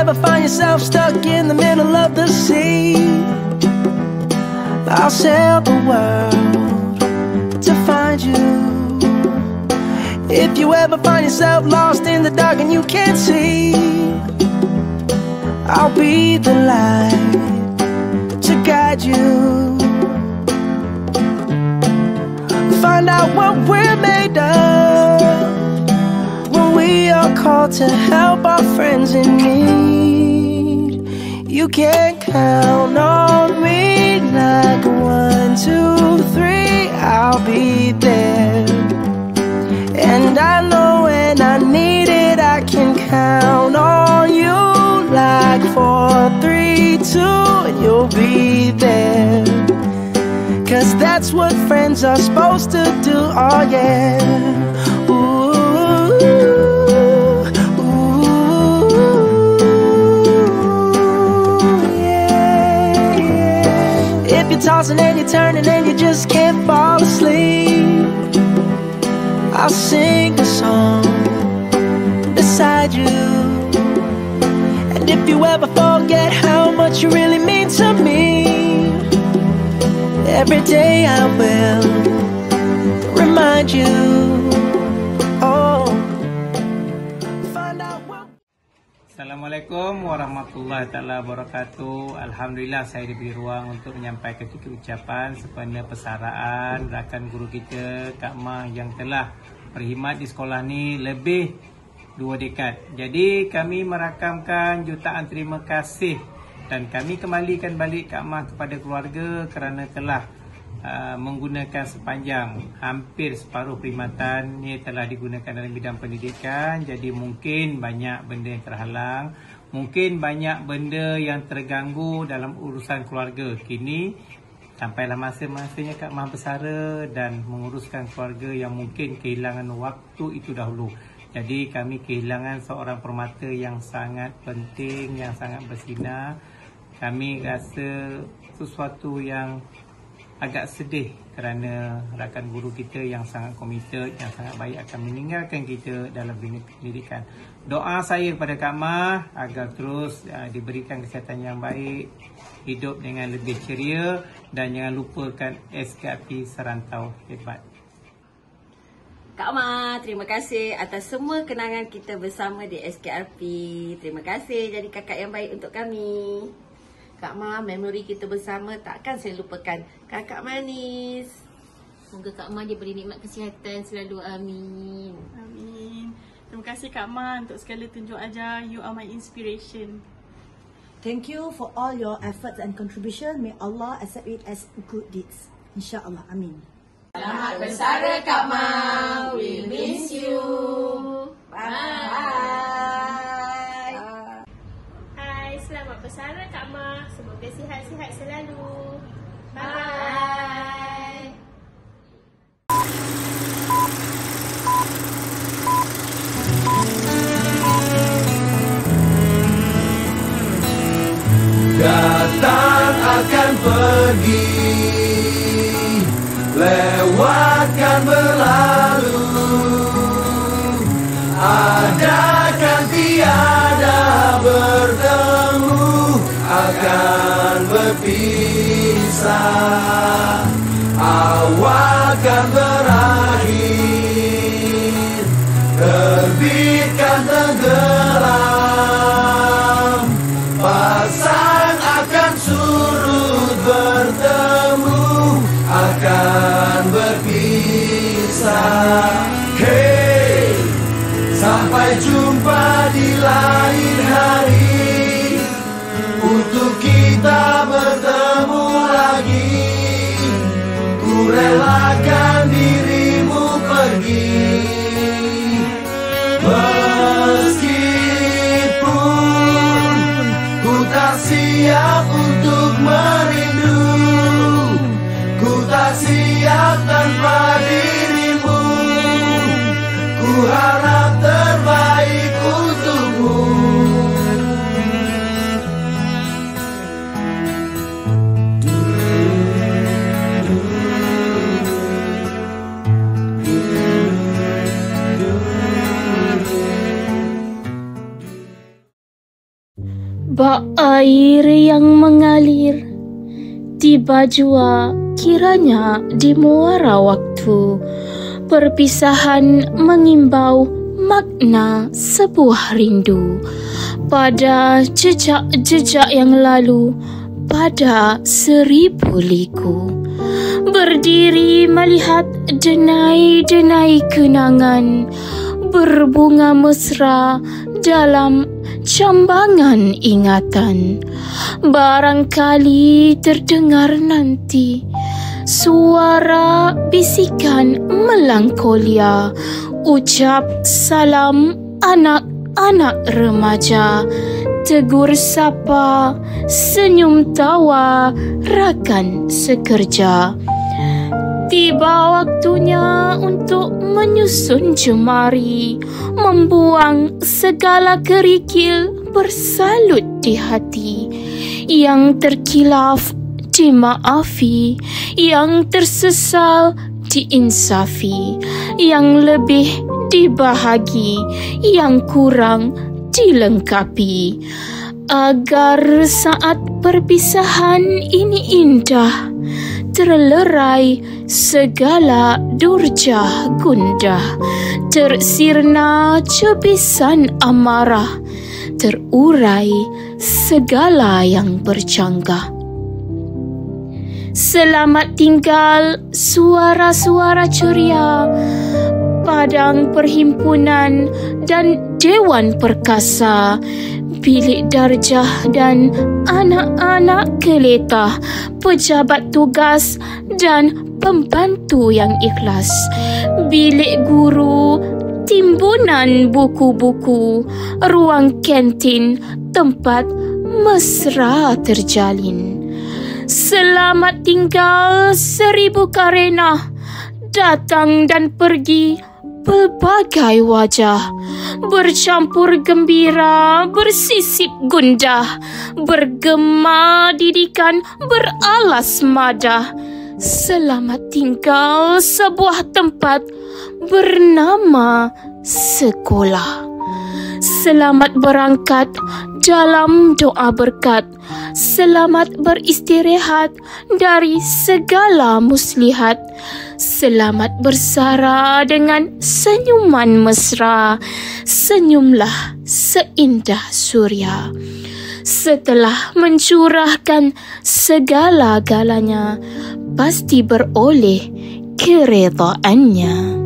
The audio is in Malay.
ever find yourself stuck in the middle of the sea, I'll sail the world to find you. If you ever find yourself lost in the dark and you can't see, I'll be the light to guide you. Find out what we're made of when we are called to help our friends in need. You can count on me like 1, 2, 3, I'll be there. And I know when I need it, I can count on you like 4, 3, 2, and you'll be there. 'Cause that's what friends are supposed to do, oh yeah. Ooh, ooh, yeah, yeah. If you're tossing and you're turning and you just can't fall asleep, I'll sing a song beside you. And if you ever forget how much you really mean to me, every day I will remind you. Oh, find out what... Assalamualaikum warahmatullahi taala wabarakatuh. Alhamdulillah saya diberi ruang untuk menyampaikan sedikit ucapan sempena persaraan rakan guru kita Kak Mah yang telah berkhidmat di sekolah ni lebih 2 dekad. Jadi kami merakamkan jutaan terima kasih dan kami kembalikan balik Kak Mah kepada keluarga kerana telah menggunakan sepanjang hampir separuh perkhidmatan ni telah digunakan dalam bidang pendidikan. Jadi mungkin banyak benda yang terhalang, mungkin banyak benda yang terganggu dalam urusan keluarga. Kini sampailah masa-masanya Kak Mah bersara dan menguruskan keluarga yang mungkin kehilangan waktu itu dahulu. Jadi kami kehilangan seorang permata yang sangat penting, yang sangat bersinar. Kami rasa sesuatu yang agak sedih kerana rakan guru kita yang sangat komited, yang sangat baik akan meninggalkan kita dalam pendidikan. Doa saya kepada Kak Mah agar terus diberikan kesihatan yang baik, hidup dengan lebih ceria dan jangan lupakan SKRP Serantau Hebat. Kak Mah, terima kasih atas semua kenangan kita bersama di SKRP. Terima kasih jadi kakak yang baik untuk kami. Kak Mah, memori kita bersama takkan saya lupakan. Kakak manis. Semoga Kak Mah diberi nikmat kesihatan selalu, amin. Amin. Terima kasih Kak Mah untuk segala tunjuk ajar. You are my inspiration. Thank you for all your efforts and contribution. May Allah accept it as good deeds. InsyaAllah. Amin. Selamat bersara Kak Mah. We miss you. Bye. Hai, selamat bersara Kak Mah. Semoga sihat-sihat selalu. Bye. Datang akan pergi, lewatkan berlalu, adakan tiada bertemu, akan berpisah, awalkan berakhir, terbitkan tenggelam, pasang akan surut bertemu, akan berpisah. Hey, sampai jumpa di lain hari, untuk kita bertemu lagi. Ku relakan dirimu pergi, meskipun ku tak siap untuk merindu, ku tak siap tanpa dirimu. Ku harap terbaik untukmu. Tiba air yang mengalir, tiba jua kiranya di muara waktu. Perpisahan mengimbau makna sebuah rindu pada jejak-jejak yang lalu, pada 1000 liku. Berdiri melihat denai-denai kenangan, berbunga mesra dalam jambangan ingatan. Barangkali terdengar nanti suara bisikan melankolia, ucap salam anak-anak remaja, tegur sapa, senyum tawa, rakan sekerja. Tiba waktunya untuk menyusun jemari, membuang segala kerikil bersalut di hati. Yang terkilaf dimaafi, yang tersesal diinsafi, yang lebih dibahagi, yang kurang dilengkapi. Agar saat perpisahan ini indah, terlerai segala durja gundah, tersirna cebisan amarah, terurai segala yang bercanggah. Selamat tinggal suara-suara ceria, padang perhimpunan dan dewan perkasa, bilik darjah dan anak-anak geletah, pejabat tugas dan pembantu yang ikhlas, bilik guru, timbunan buku-buku, ruang kantin, tempat mesra terjalin. Selamat tinggal 1000 karena, datang dan pergi pelbagai wajah, bercampur gembira, bersisip gundah, bergema didikan, beralas madah. Selamat tinggal sebuah tempat bernama sekolah. Selamat berangkat dalam doa berkat, selamat beristirahat dari segala muslihat, selamat bersara dengan senyuman mesra, senyumlah seindah surya. Setelah mencurahkan segala-galanya, pasti beroleh keredaannya.